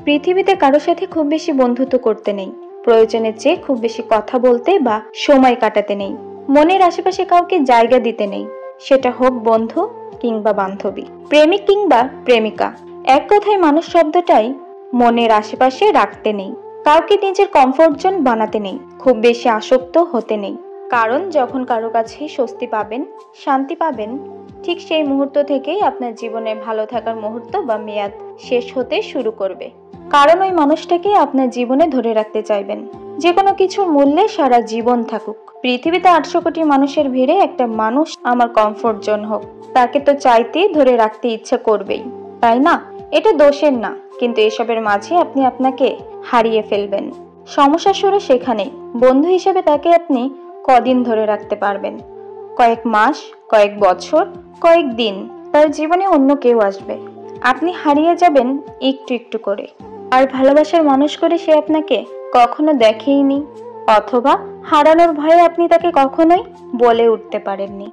পৃথিবীতে কারো সাথে খুব বেশি বন্ধুত্ব করতে নেই, প্রয়োজনের চেয়ে খুব বেশি কথা বলতে বা সময় কাটাতে নেই, মনের আশেপাশে কাউকে জায়গা দিতে নেই, সেটা হোক বন্ধু কিংবা বান্ধবী, প্রেমিক কিংবা প্রেমিকা। এক কথায় মানুষ শব্দটাই মনের আশেপাশে রাখতে নেই, কাউকে নিজের কমফোর্ট জোন বানাতে নেই, খুব বেশি আসক্ত হতে নেই। কারণ যখন কারো কাছে স্বস্তি পাবেন, শান্তি পাবেন, ঠিক সেই মুহূর্ত থেকেই আপনার জীবনে ভালো থাকার মুহূর্ত বা মেয়াদ শেষ হতে শুরু করবে। কারণ ওই মানুষটাকে আপনার জীবনে ধরে রাখতে চাইবেন, যে কোনো কিছুর মূল্যে সারা জীবন থাকুক। পৃথিবীতে 800 কোটি মানুষের ভিড়ে একটা মানুষ আমার কমফোর্ট জোন হোক, তাকে তো চাইতেই ধরে রাখতে ইচ্ছে করবেই, তাই না? এটা দোষের না, কিন্তু এসবের মাঝে আপনি আপনাকে হারিয়ে ফেলবেন। সমস্যা শুরু সেখানেই। বন্ধু হিসেবে তাকে আপনি কদিন ধরে রাখতে পারবেন? কয়েক মাস, কয়েক বছর, কয়েক দিন, তার জীবনে অন্য কেউ আসবে, আপনি হারিয়ে যাবেন একটু একটু করে। আর ভালোবাসার মানুষ করে সে আপনাকে কখনো দেখেইনি, অথবা হারানোর ভয়ে আপনি তাকে কখনোই বলে উঠতে পারেননি।